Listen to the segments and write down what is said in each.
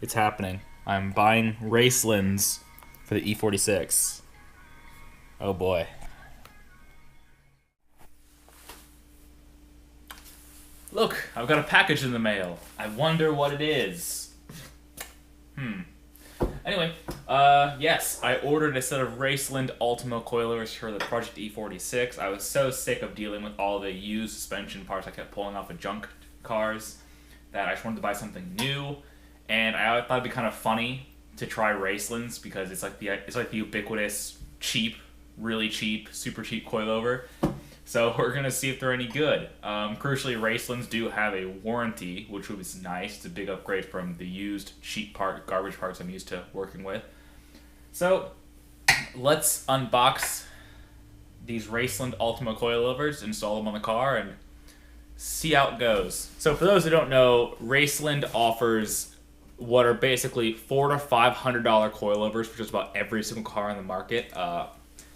It's happening. I'm buying Racelands for the E46. Oh boy. Look, I've got a package in the mail. I wonder what it is. Anyway, yes, I ordered a set of Raceland Ultimo coilers for the Project E46. I was so sick of dealing with all the used suspension parts I kept pulling off of junk cars that I just wanted to buy something new. And I thought it'd be kind of funny to try Racelands because it's like the ubiquitous cheap, really cheap, super cheap coilover. So we're gonna see if they're any good. Crucially, Racelands do have a warranty, which was nice. It's a big upgrade from the used cheap garbage parts I'm used to working with. So let's unbox these Raceland Ultimo coilovers, install them on the car, and see how it goes. So for those who don't know, Raceland offers what are basically $400 to $500 coilovers for just about every single car on the market.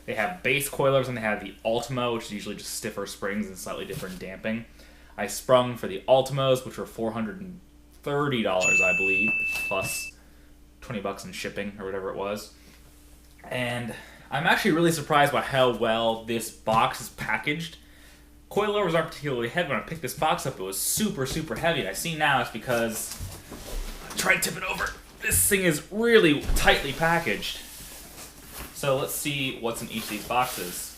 They have base coilers and they have the Ultimo, which is usually just stiffer springs and slightly different damping. I sprung for the Ultimos, which were $430, I believe, plus $20 in shipping or whatever it was. And I'm actually really surprised by how well this box is packaged. Coilovers aren't particularly heavy. When I picked this box up, it was super, super heavy. And I see now it's because I tried to tip it over. This thing is really tightly packaged. So let's see what's in each of these boxes.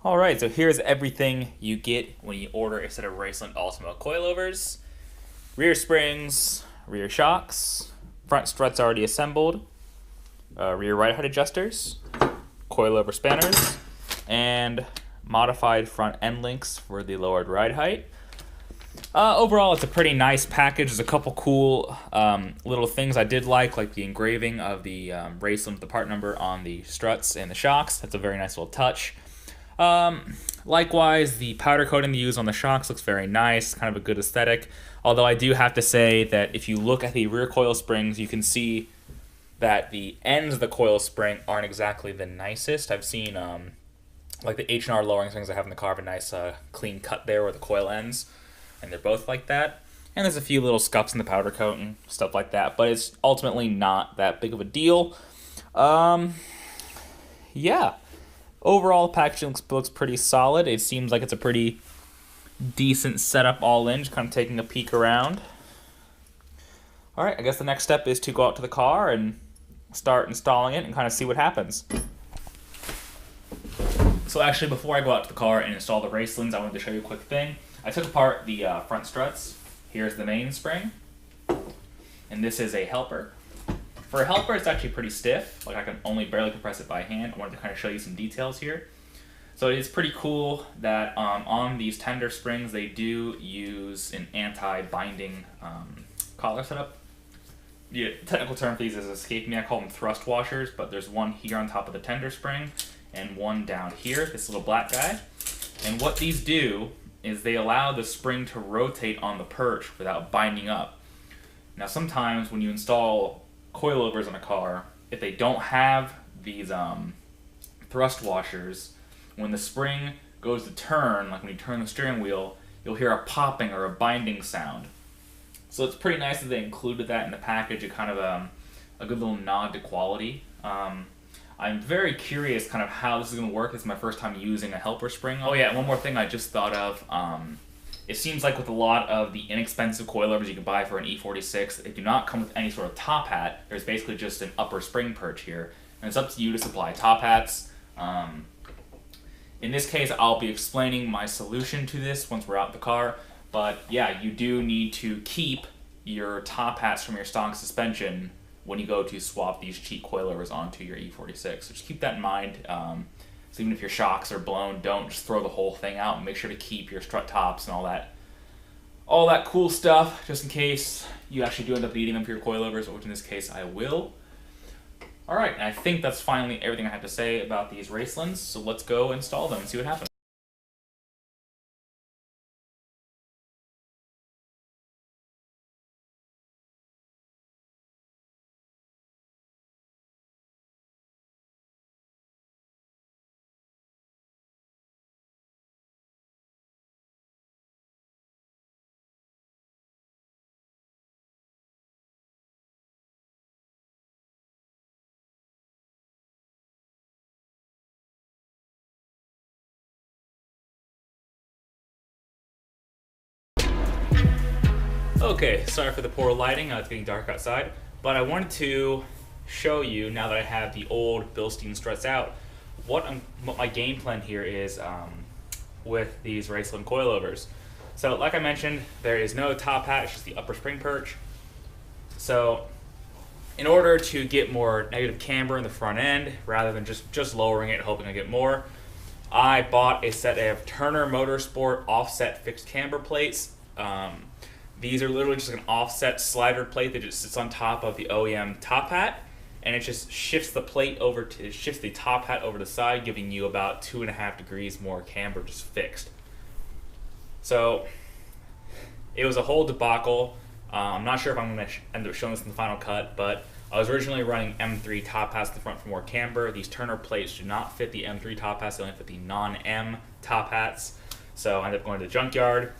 Alright, so here's everything you get when you order a set of Raceland Ultimo coilovers. Rear springs, rear shocks, front struts already assembled, rear ride height adjusters, coilover spanners, and modified front end links for the lowered ride height. Overall, it's a pretty nice package. There's a couple cool little things I did like the engraving of the Raceland, the part number on the struts and the shocks. That's a very nice little touch. Likewise, the powder coating they use on the shocks looks very nice, kind of a good aesthetic. Although I do have to say that if you look at the rear coil springs, you can see that the ends of the coil spring aren't exactly the nicest. I've seen like the H&R lowering springs I have in the car have a nice clean cut there where the coil ends. And they're both like that. And there's a few little scuffs in the powder coat and stuff like that, but it's ultimately not that big of a deal. Yeah. Overall, the packaging looks pretty solid. It seems like it's a pretty decent setup all in, just kind of taking a peek around. Alright, I guess the next step is to go out to the car and start installing it and kind of see what happens. So actually, before I go out to the car and install the Racelands, I wanted to show you a quick thing. I took apart the front struts. Here's the main spring, and this is a helper. For a helper, it's actually pretty stiff. Like I can only barely compress it by hand. I wanted to kind of show you some details here. So it is pretty cool that on these tender springs, they do use an anti-binding collar setup. The technical term for these is escaping me. I call them thrust washers, but there's one here on top of the tender spring and one down here, this little black guy. And what these do is they allow the spring to rotate on the perch without binding up. Now sometimes when you install coilovers on a car, if they don't have these thrust washers, when the spring goes to turn, like when you turn the steering wheel, you'll hear a popping or a binding sound. So it's pretty nice that they included that in the package, a kind of a good little nod to quality. I'm very curious kind of how this is going to work. This is my first time using a helper spring. Oh yeah, one more thing I just thought of. It seems like with a lot of the inexpensive coilovers you can buy for an E46, they do not come with any sort of top hat. There's basically just an upper spring perch here. And it's up to you to supply top hats. In this case, I'll be explaining my solution to this once we're out in the car. But yeah, you do need to keep your top hats from your stock suspension when you go to swap these cheap coilovers onto your E46. So just keep that in mind. So even if your shocks are blown, don't just throw the whole thing out, and make sure to keep your strut tops and all that cool stuff, just in case you actually do end up needing them for your coilovers, which in this case I will. Alright, and I think that's finally everything I have to say about these Racelands, so let's go install them and see what happens. Okay, sorry for the poor lighting, it's getting dark outside, but I wanted to show you, now that I have the old Bilstein struts out, what my game plan here is with these Raceland Coilovers. So like I mentioned, there is no top hat, it's just the upper spring perch. So in order to get more negative camber in the front end, rather than just lowering it hoping I get more, I bought a set of Turner Motorsport offset fixed camber plates. These are literally just an offset slider plate that just sits on top of the OEM top hat, and it just shifts the plate over to shifts the top hat over the side, giving you about 2.5 degrees more camber just fixed. So it was a whole debacle. I'm not sure if I'm going to end up showing this in the final cut, but I was originally running M3 top hats at the front for more camber. These Turner plates do not fit the M3 top hats, they only fit the non-M top hats. So I ended up going to the junkyard,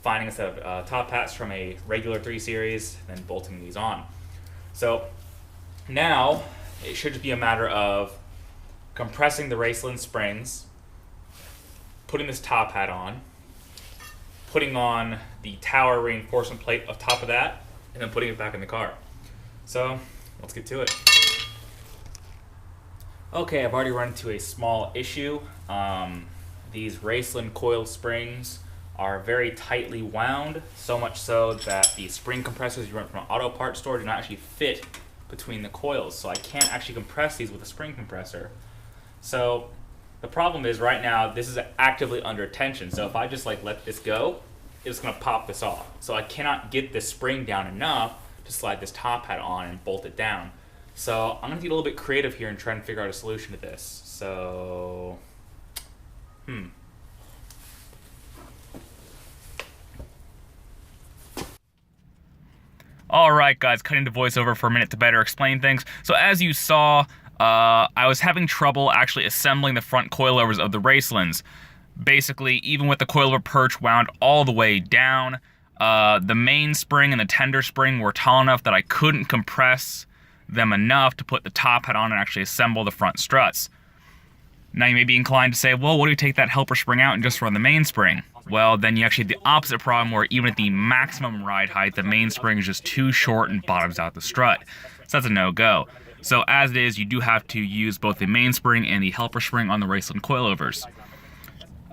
finding a set of top hats from a regular 3 Series, and then bolting these on. So now it should just be a matter of compressing the Raceland springs, putting this top hat on, putting on the tower reinforcement plate on top of that, and then putting it back in the car. So let's get to it. Okay, I've already run into a small issue. These Raceland coil springs are very tightly wound, so much so that the spring compressors you rent from an auto parts store do not actually fit between the coils. So I can't actually compress these with a spring compressor. So the problem is right now this is actively under tension. So if I just let this go, it's gonna pop this off. So I cannot get this spring down enough to slide this top hat on and bolt it down. So I'm gonna get a little bit creative here and try and figure out a solution to this. So, Alright guys, cutting to voiceover for a minute to better explain things. So as you saw, I was having trouble actually assembling the front coilovers of the Racelands. Basically, even with the coilover perch wound all the way down, the main spring and the tender spring were tall enough that I couldn't compress them enough to put the top hat on and actually assemble the front struts. Now you may be inclined to say, well, what do you take that helper spring out and just run the mainspring? Well, then you actually have the opposite problem where even at the maximum ride height, the mainspring is just too short and bottoms out the strut. So that's a no-go. So as it is, you do have to use both the mainspring and the helper spring on the Raceland coilovers.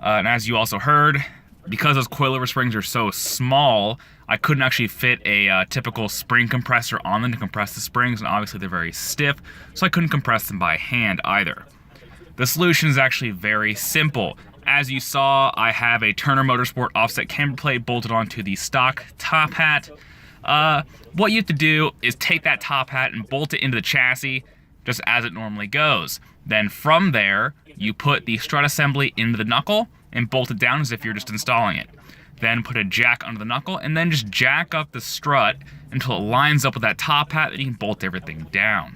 And as you also heard, because those coilover springs are so small, I couldn't actually fit a typical spring compressor on them to compress the springs, and obviously they're very stiff, so I couldn't compress them by hand either. The solution is actually very simple. As you saw, I have a Turner Motorsport offset camber plate bolted onto the stock top hat. What you have to do is take that top hat and bolt it into the chassis, just as it normally goes. Then from there, you put the strut assembly into the knuckle and bolt it down as if you're just installing it. Then put a jack under the knuckle and then just jack up the strut until it lines up with that top hat, and you can bolt everything down.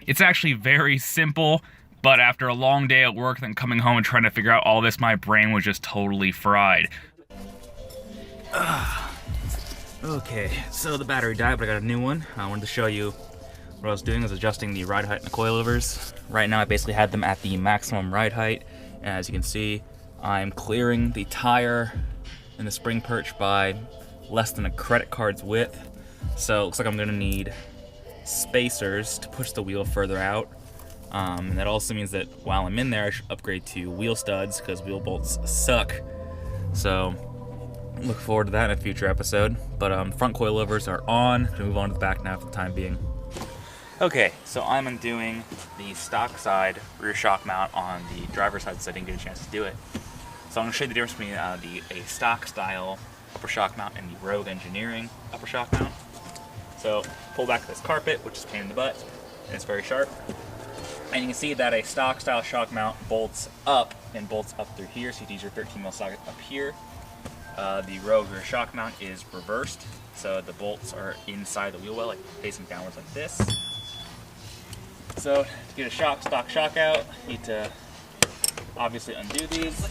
It's actually very simple, but after a long day at work, then coming home and trying to figure out all this, my brain was just totally fried. Okay, so the battery died, but I got a new one. I wanted to show you what I was doing. I was adjusting the ride height in the coilovers. Right now I basically had them at the maximum ride height. And as you can see, I'm clearing the tire and the spring perch by less than a credit card's width. So it looks like I'm gonna need spacers to push the wheel further out. And that also means that while I'm in there, I should upgrade to wheel studs because wheel bolts suck. So look forward to that in a future episode. But front coilovers are on. We'll move on to the back now for the time being. Okay, so I'm undoing the stock side rear shock mount on the driver's side so I didn't get a chance to do it. So I'm going to show you the difference between a stock style upper shock mount and the Rogue Engineering upper shock mount. So pull back this carpet, which is a pain in the butt, and it's very sharp. And you can see that a stock style shock mount bolts up and bolts up through here, so you use your 13mm socket up here. The Rogue rear shock mount is reversed, so the bolts are inside the wheel well, like facing downwards like this. So to get a stock shock out, you need to obviously undo these.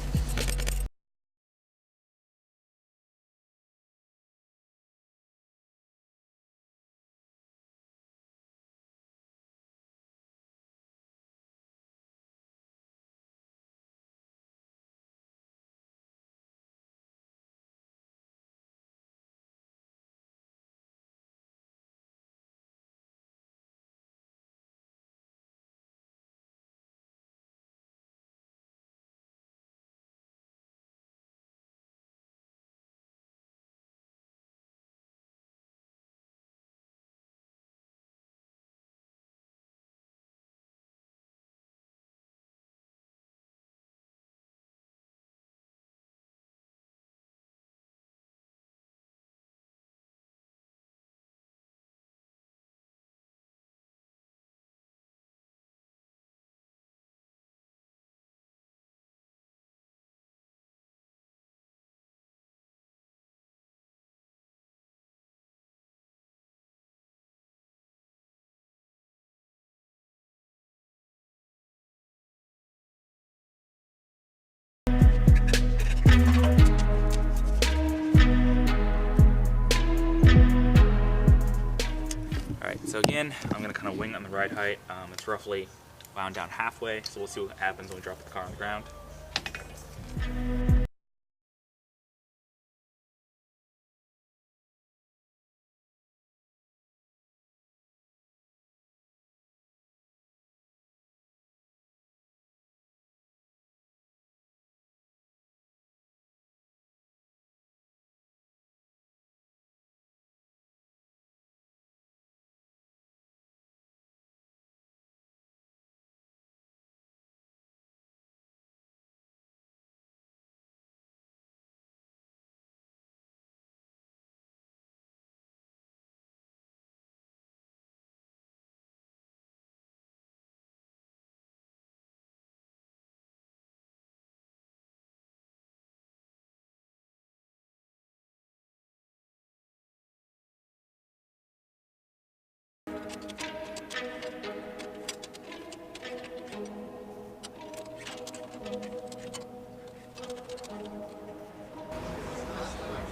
So again, I'm going to kind of wing it on the ride height. It's roughly wound down halfway, so we'll see what happens when we drop the car on the ground.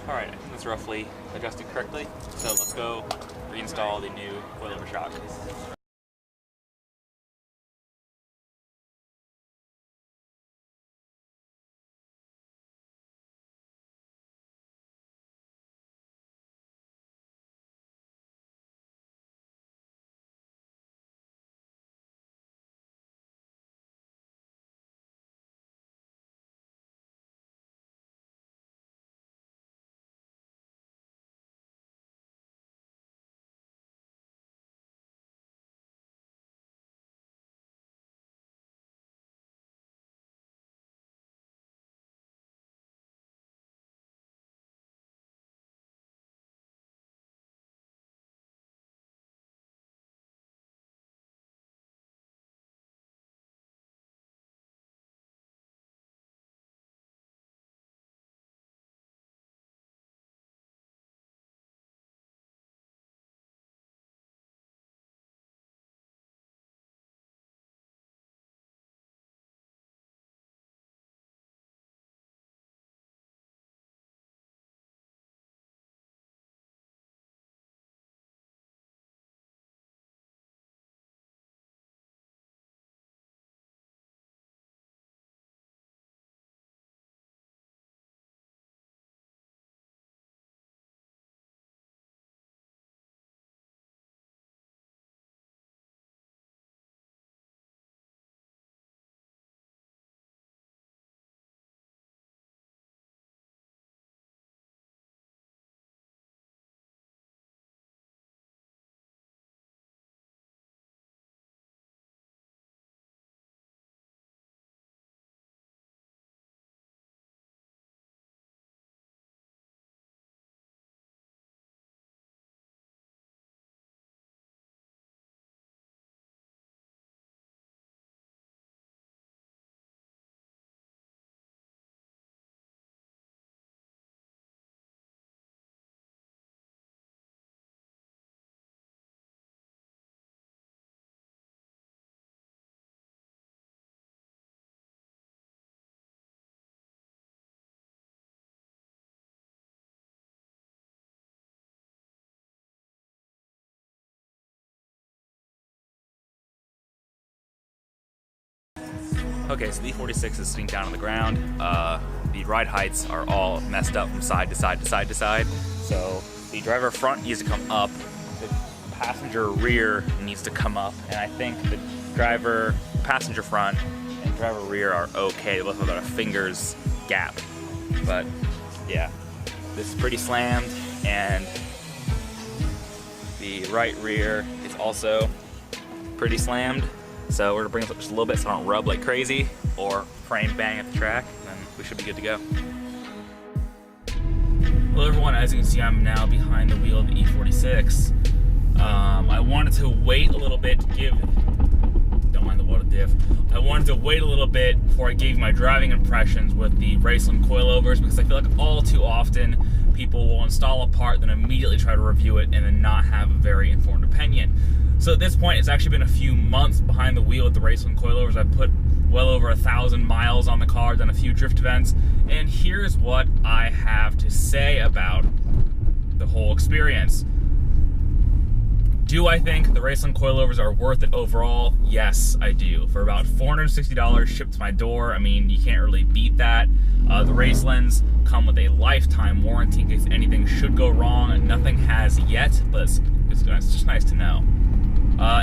Alright, I think that's roughly adjusted correctly. So let's go reinstall the new coilover shock. Okay, so the E46 is sitting down on the ground. The ride heights are all messed up from side to side to side to side. So the driver front needs to come up, the passenger rear needs to come up, and I think the passenger front and driver rear are okay. They both have about a finger's gap. But yeah, this is pretty slammed, and the right rear is also pretty slammed. So we're gonna bring this up just a little bit so I don't rub like crazy or frame bang at the track, and then we should be good to go. Well everyone, as you can see, I'm now behind the wheel of the E46. I wanted to wait a little bit to give, don't mind the water diff, I wanted to wait a little bit before I gave my driving impressions with the Raceland Coilovers, because I feel like all too often people will install a part, then immediately try to review it, and then not have a very informed opinion. So at this point, it's actually been a few months behind the wheel with the Raceland Coilovers. I've put well over 1,000 miles on the car, done a few drift events, and here's what I have to say about the whole experience. Do I think the Raceland Coilovers are worth it overall? Yes, I do. For about $460 shipped to my door, I mean, you can't really beat that. The Racelands come with a lifetime warranty in case anything should go wrong. Nothing has yet, but it's just nice to know.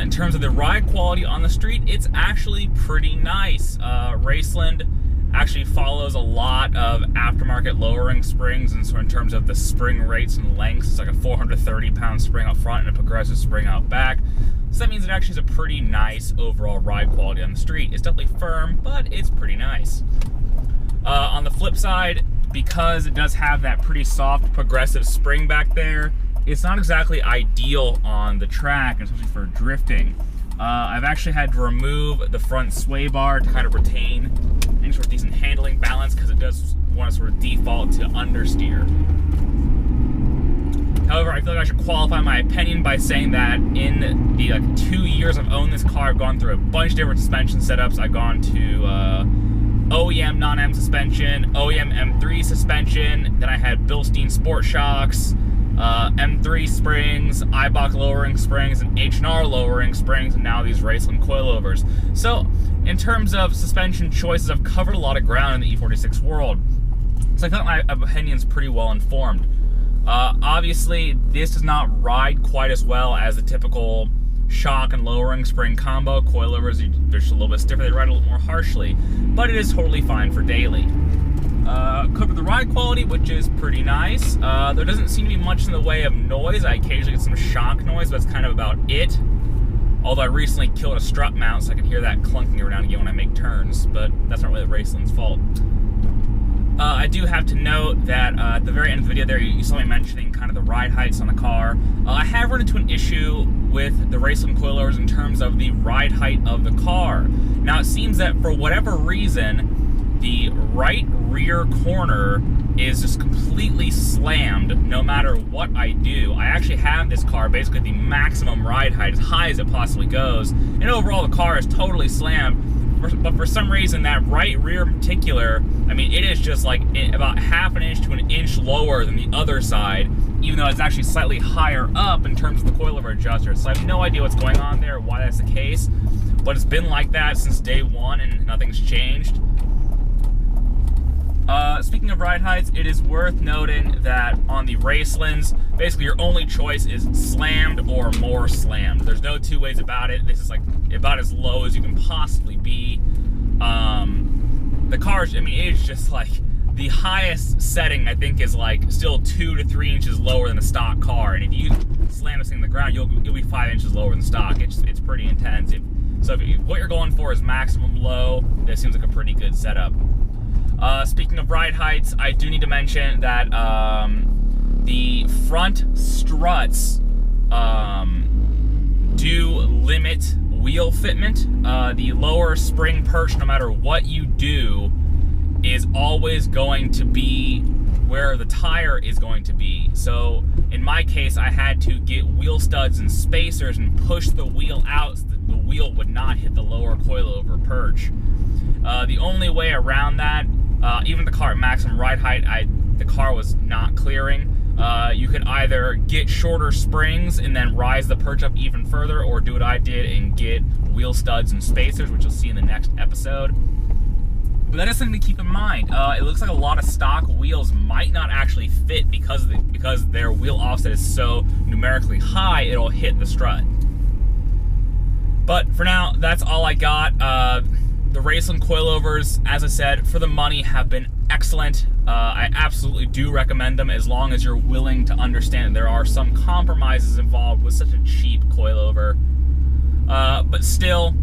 In terms of the ride quality on the street, it's actually pretty nice. Raceland actually follows a lot of aftermarket lowering springs, and so in terms of the spring rates and lengths, it's like a 430-pound spring up front and a progressive spring out back. So that means it actually is a pretty nice overall ride quality on the street. It's definitely firm, but it's pretty nice. On the flip side, because it does have that pretty soft progressive spring back there, it's not exactly ideal on the track, especially for drifting. I've actually had to remove the front sway bar to kind of retain any sort of decent handling balance, because it does want to sort of default to understeer. However, I feel like I should qualify my opinion by saying that in the 2 years I've owned this car, I've gone through a bunch of different suspension setups. I've gone to OEM non-M suspension, OEM M3 suspension, then I had Bilstein Sport Shocks, M3 springs, Eibach lowering springs, and H&R lowering springs, and now these Raceland Coilovers. So, in terms of suspension choices, I've covered a lot of ground in the E46 world. So I feel like my opinion's pretty well informed. Obviously, this does not ride quite as well as the typical shock and lowering spring combo. Coilovers, they're just a little bit stiffer, they ride a little more harshly, but it is totally fine for daily. Covered the ride quality, which is pretty nice. There doesn't seem to be much in the way of noise. I occasionally get some shock noise, but that's kind of about it. Although I recently killed a strut mount, so I can hear that clunking every now and again when I make turns, but that's not really the Raceland's fault. I do have to note that at the very end of the video there, you saw me mentioning kind of the ride heights on the car. I have run into an issue with the Raceland Coilovers in terms of the ride height of the car. Now, it seems that for whatever reason, the right rear corner is just completely slammed no matter what I do. I actually have this car basically the maximum ride height, as high as it possibly goes, and overall the car is totally slammed. But for some reason, that right rear in particular, I mean, it is just like about half an inch to an inch lower than the other side, even though it's actually slightly higher up in terms of the coilover adjuster. So I have no idea what's going on there, why that's the case, but it's been like that since day one and nothing's changed. Speaking of ride heights, it is worth noting that on the Racelands, basically your only choice is slammed or more slammed. There's no two ways about it. This is like about as low as you can possibly be. The cars, I mean, it's just like the highest setting, I think, is like still 2 to 3 inches lower than a stock car. And if you slam this thing on the ground, you'll be 5 inches lower than stock. It's pretty intense. So if what you're going for is maximum low, this seems like a pretty good setup. Speaking of ride heights, I do need to mention that the front struts do limit wheel fitment. The lower spring perch, no matter what you do, is always going to be where the tire is going to be. So in my case, I had to get wheel studs and spacers and push the wheel out so that the wheel would not hit the lower coilover perch. The only way around that, even the car at maximum ride height, the car was not clearing. You could either get shorter springs and then rise the perch up even further, or do what I did and get wheel studs and spacers, which you'll see in the next episode. But that is something to keep in mind. It looks like a lot of stock wheels might not actually fit because their wheel offset is so numerically high, it'll hit the strut. But for now, that's all I got. The Raceland Coilovers, as I said, for the money, have been excellent. I absolutely do recommend them, as long as you're willing to understand that there are some compromises involved with such a cheap coilover. But still,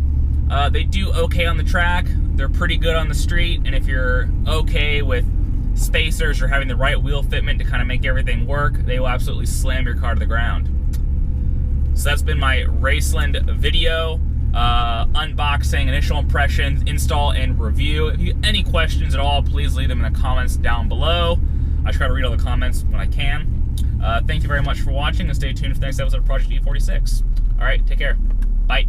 they do okay on the track. They're pretty good on the street, and if you're okay with spacers or having the right wheel fitment to kind of make everything work, they will absolutely slam your car to the ground. So that's been my Raceland video. Unboxing, initial impressions, install, and review. If you have any questions at all, please leave them in the comments down below. I try to read all the comments when I can. Thank you very much for watching, and stay tuned for the next episode of Project E46. Alright, take care. Bye.